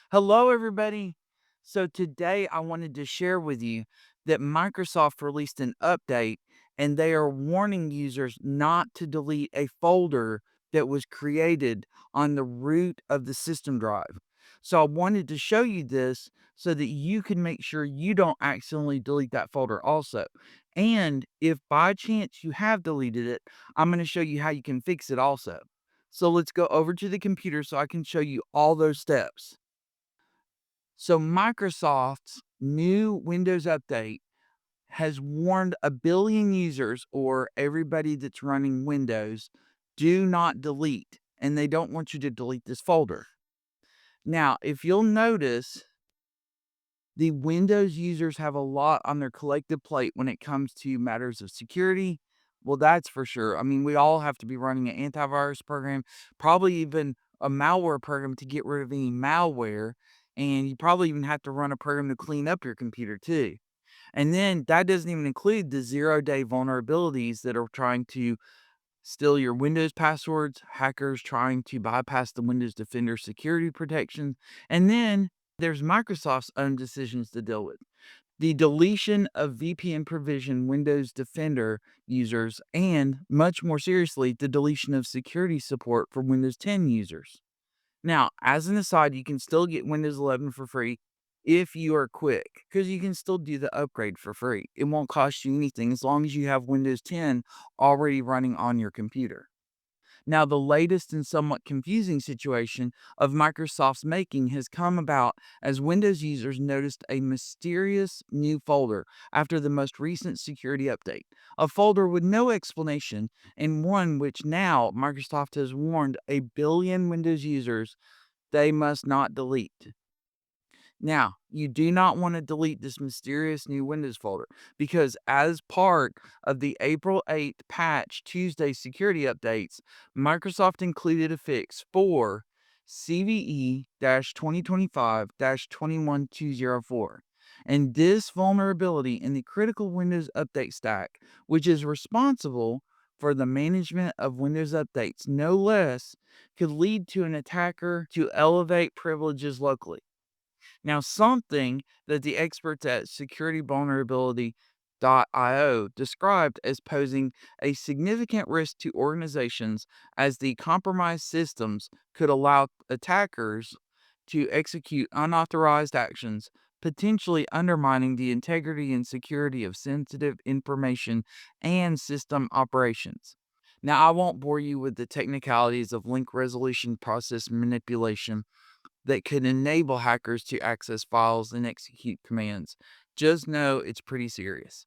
Hello, everybody. So, today I wanted to share with you that Microsoft released an update and they are warning users not to delete a folder that was created on the root of the system drive. So, I wanted to show you this so that you can make sure you don't accidentally delete that folder also. And if by chance you have deleted it, I'm going to show you how you can fix it also. So, let's go over to the computer so I can show you all those steps. So Microsoft's new Windows update has warned a billion users or everybody that's running Windows, do not delete. And they don't want you to delete this folder. Now, if you'll notice, the Windows users have a lot on their collective plate when it comes to matters of security. Well, that's for sure. I mean, we all have to be running an antivirus program, probably even a malware program to get rid of any malware. And you probably even have to run a program to clean up your computer too. And then that doesn't even include the 0-day vulnerabilities that are trying to steal your Windows passwords, hackers trying to bypass the Windows Defender security protections, and then there's Microsoft's own decisions to deal with. The deletion of VPN provision Windows Defender users, and much more seriously, the deletion of security support for Windows 10 users. Now, as an aside, you can still get Windows 11 for free if you are quick, because you can still do the upgrade for free. It won't cost you anything as long as you have Windows 10 already running on your computer. Now, the latest and somewhat confusing situation of Microsoft's making has come about as Windows users noticed a mysterious new folder after the most recent security update. A folder with no explanation, and one which now Microsoft has warned a billion Windows users they must not delete. Now, you do not want to delete this mysterious new Windows folder because, as part of the April 8th patch Tuesday security updates, Microsoft included a fix for CVE 2025 21204. And this vulnerability in the critical Windows update stack, which is responsible for the management of Windows updates, no less, could lead to an attacker to elevate privileges locally. Now, something that the experts at securitybulnerability.io described as posing a significant risk to organizations as the compromised systems could allow attackers to execute unauthorized actions, potentially undermining the integrity and security of sensitive information and system operations. Now, I won't bore you with the technicalities of link resolution process manipulation that could enable hackers to access files and execute commands. Just know it's pretty serious.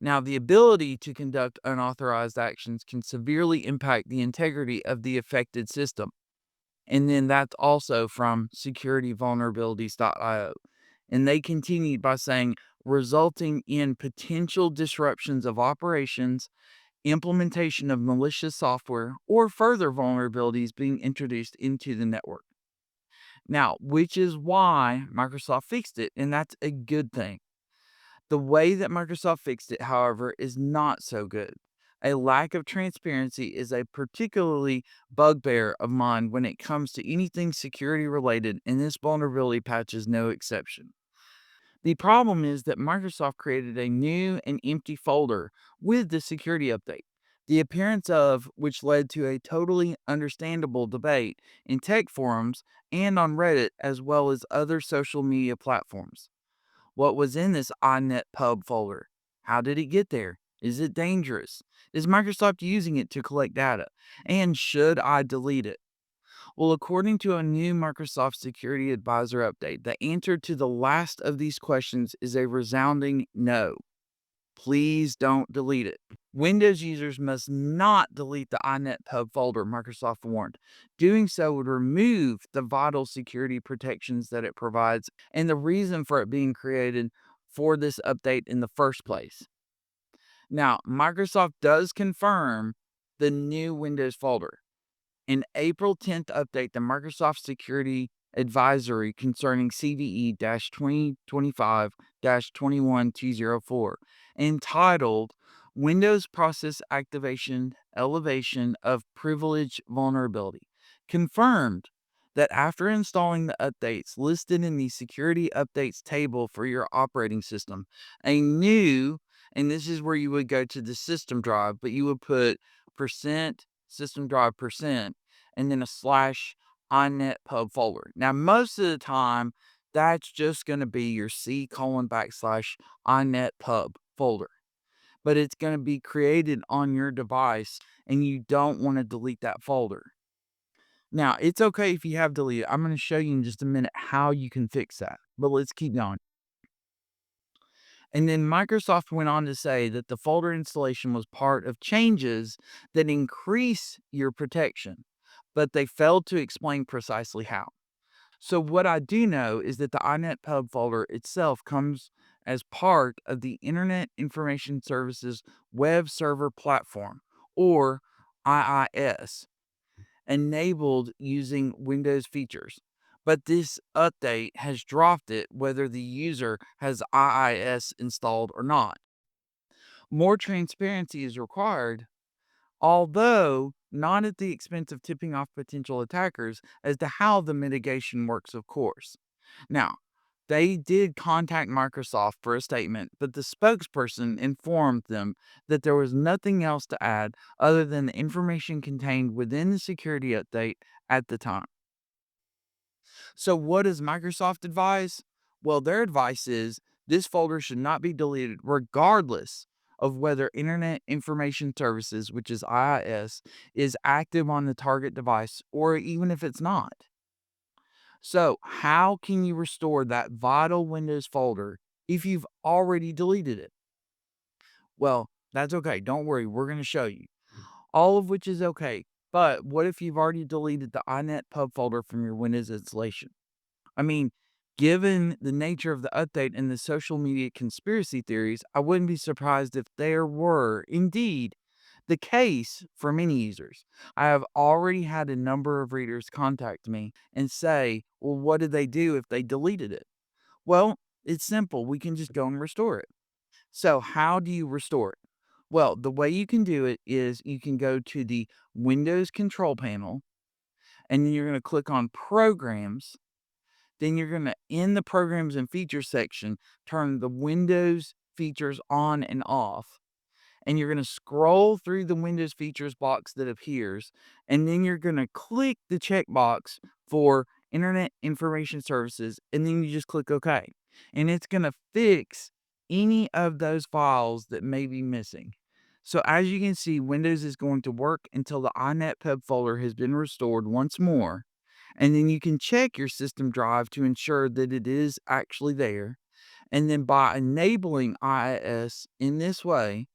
Now, the ability to conduct unauthorized actions can severely impact the integrity of the affected system. And then that's also from securitybulnerabilities.io. And they continued by saying, resulting in potential disruptions of operations, implementation of malicious software, or further vulnerabilities being introduced into the network. Now, which is why Microsoft fixed it, and that's a good thing. The way that Microsoft fixed it, however, is not so good. A lack of transparency is a particularly bugbear of mine when it comes to anything security related, and this vulnerability patch is no exception. The problem is that Microsoft created a new and empty folder with the security update, the appearance of which led to a totally understandable debate in tech forums and on Reddit, as well as other social media platforms. What was in this iNet pub folder? How did it get there? Is it dangerous? Is Microsoft using it to collect data? And should I delete it? Well, according to a new Microsoft Security Advisor update, the answer to the last of these questions is a resounding no. Please don't delete it. Windows users must not delete the iNetPub folder, Microsoft warned. Doing so would remove the vital security protections that it provides and the reason for it being created for this update in the first place. Now, Microsoft does confirm the new Windows folder. An April 10th update, the Microsoft Security Advisory concerning CVE 2025 21204, entitled Windows Process Activation Elevation of Privilege Vulnerability, confirmed that after installing the updates listed in the security updates table for your operating system, a new, and this is where you would go to the system drive, but you would put percent system drive percent and then a slash inet pub folder. Now, most of the time, that's just going to be your C colon backslash inet pub folder, but it's going to be created on your device and you don't want to delete that folder. Now, it's okay if you have deleted. I'm going to show you in just a minute how you can fix that, but let's keep going. And then Microsoft went on to say that the folder installation was part of changes that increase your protection, but they failed to explain precisely how. So, what I do know is that the iNet Pub folder itself comes as part of the Internet Information Services Web Server Platform, or IIS, enabled using Windows features. But this update has dropped it whether the user has IIS installed or not. More transparency is required, although not at the expense of tipping off potential attackers as to how the mitigation works, of course. Now, they did contact Microsoft for a statement, but the spokesperson informed them that there was nothing else to add other than the information contained within the security update at the time. So, what does Microsoft advise? Well, their advice is this folder should not be deleted regardless of whether Internet Information Services, which is IIS, is active on the target device or even if it's not. So, how can you restore that vital Windows folder if you've already deleted it? Well, that's okay. Don't worry. We're going to show you. All of which is okay. But what if you've already deleted the iNet pub folder from your Windows installation? I mean, given the nature of the update and the social media conspiracy theories, I wouldn't be surprised if there were indeed the case for many users. I have already had a number of readers contact me and say, well, what did they do if they deleted it? Well, it's simple. We can just go and restore it. So, how do you restore it? Well, the way you can do it is you can go to the Windows control panel and then you're going to click on Programs. Then you're going to, in the Programs and Features section, turn the Windows features on and off. And you're going to scroll through the Windows features box that appears. And then you're going to click the checkbox for Internet Information Services. And then you just click OK. And it's going to fix any of those files that may be missing. So as you can see, Windows is going to work until the iNetPub folder has been restored once more. And then you can check your system drive to ensure that it is actually there. And then by enabling IIS in this way,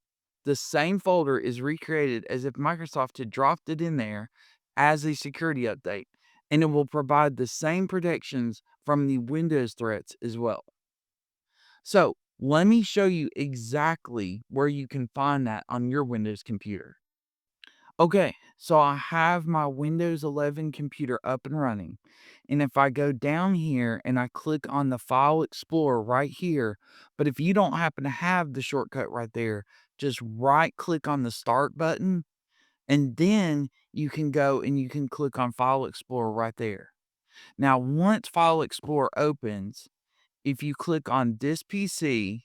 the same folder is recreated as if Microsoft had dropped it in there as a security update, and it will provide the same protections from the Windows threats as well. So, let me show you exactly where you can find that on your Windows computer. Okay, so I have my Windows 11 computer up and running. And if I go down here and I click on the File Explorer right here, but if you don't happen to have the shortcut right there, just right click on the Start button, and then you can go and you can click on File Explorer right there. Now, once File Explorer opens, if you click on this PC,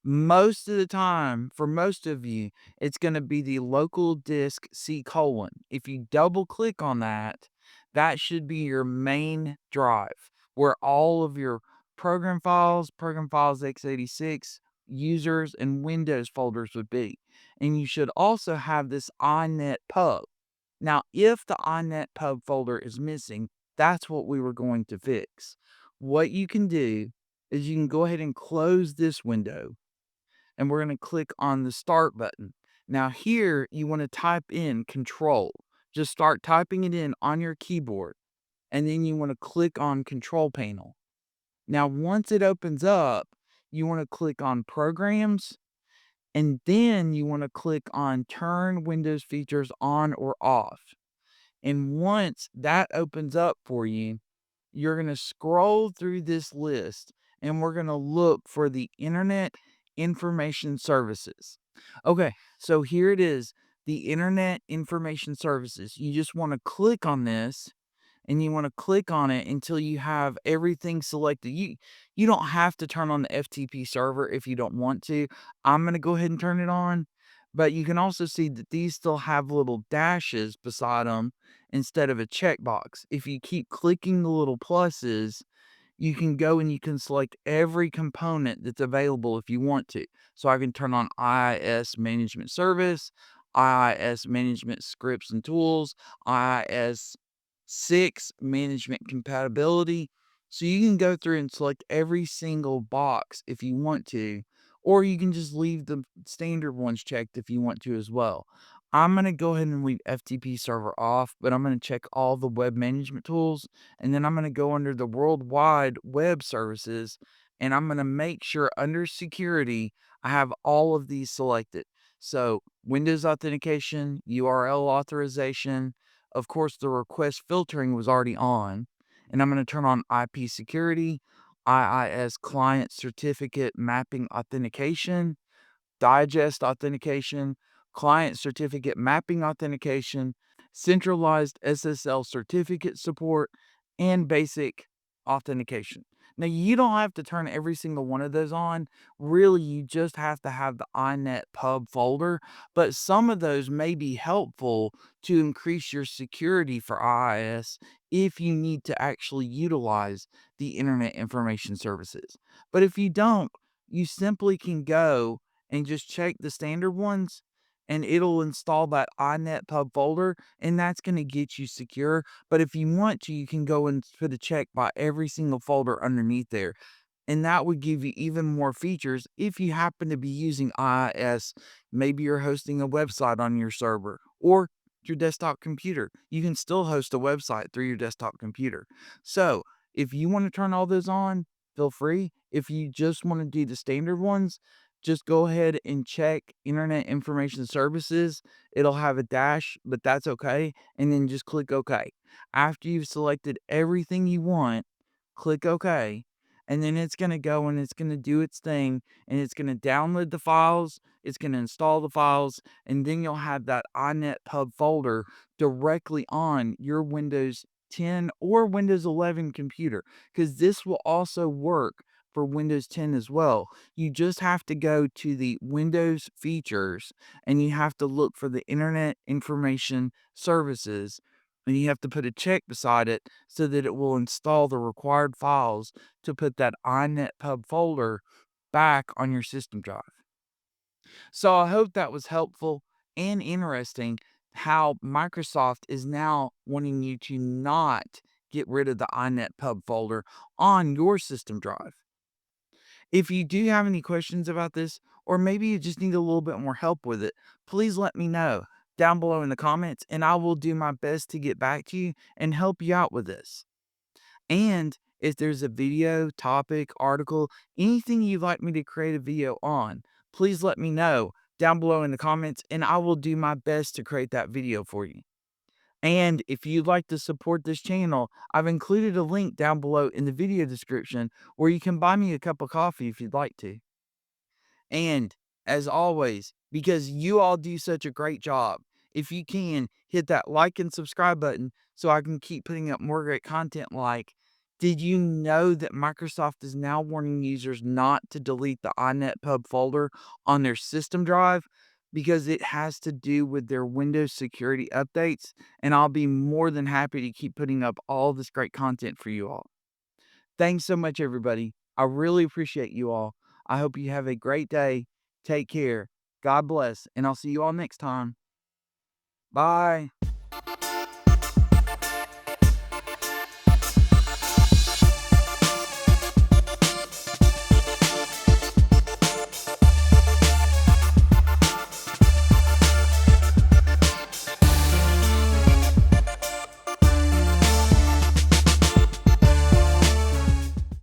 most of the time, for most of you, it's going to be the local disk C colon. If you double click on that, that should be your main drive where all of your program files x86, users, and Windows folders would be. And you should also have this iNet pub. Now, if the iNet pub folder is missing, that's what we were going to fix. What you can do is you can go ahead and close this window and we're going to click on the Start button. Now, here you want to type in Control. Just start typing it in on your keyboard, and then you want to click on Control Panel. Now, once it opens up, you want to click on Programs, and then you want to click on Turn Windows Features On or Off. And once that opens up for you, you're going to scroll through this list and we're going to look for the Internet Information Services. Okay, so here it is, the Internet Information Services. You just want to click on this and you wanna click on it until you have everything selected. You don't have to turn on the FTP server if you don't want to. I'm gonna go ahead and turn it on, but you can also see that these still have little dashes beside them instead of a checkbox. If you keep clicking the little pluses, you can go and you can select every component that's available if you want to. So I can turn on IIS Management Service, IIS Management Scripts and Tools, IIS 6 Management Compatibility. So you can go through and select every single box if you want to, or you can just leave the standard ones checked if you want to as well. I'm going to go ahead and leave FTP server off, but I'm going to check all the web management tools, and then I'm going to go under the worldwide web services, and I'm going to make sure under security I have all of these selected. So Windows authentication, URL authorization, of course the request filtering was already on, and I'm going to turn on IP security, IIS client certificate mapping authentication, digest authentication, client certificate mapping authentication, centralized SSL certificate support, and basic authentication. Now, you don't have to turn every single one of those on. Really, you just have to have the iNet pub folder, but some of those may be helpful to increase your security for IIS if you need to actually utilize the Internet Information Services. But if you don't, you simply can go and just check the standard ones, and it'll install that iNet pub folder, and that's going to get you secure. But if you want to, you can go and put a check by every single folder underneath there, and that would give you even more features if you happen to be using IIS. Maybe you're hosting a website on your server or your desktop computer. You can still host a website through your desktop computer. So if you want to turn all those on, feel free. If you just want to do the standard ones, just go ahead and check Internet Information Services. It'll have a dash, but that's okay. And then just click OK. After you've selected everything you want, click OK, and then it's gonna go and it's gonna do its thing, and it's gonna download the files, it's gonna install the files, and then you'll have that iNet pub folder directly on your Windows 10 or Windows 11 computer, because this will also work for Windows 10 as well. You just have to go to the Windows features, and you have to look for the Internet Information Services, and you have to put a check beside it so that it will install the required files to put that iNet pub folder back on your system drive. So I hope that was helpful and interesting how Microsoft is now wanting you to not get rid of the iNet pub folder on your system drive. If you do have any questions about this, or maybe you just need a little bit more help with it, please let me know down below in the comments, and I will do my best to get back to you and help you out with this. And if there's a video, topic, article, anything you'd like me to create a video on, please let me know down below in the comments, and I will do my best to create that video for you. And if you'd like to support this channel, I've included a link down below in the video description where you can buy me a cup of coffee if you'd like to. And as always, because you all do such a great job, if you can, hit that like and subscribe button so I can keep putting up more great content like, did you know that Microsoft is now warning users not to delete the iNet pub folder on their system drive because it has to do with their Windows security updates? And I'll be more than happy to keep putting up all this great content for you all. Thanks so much, everybody. I really appreciate you all. I hope you have a great day. Take care. God bless, and I'll see you all next time. Bye.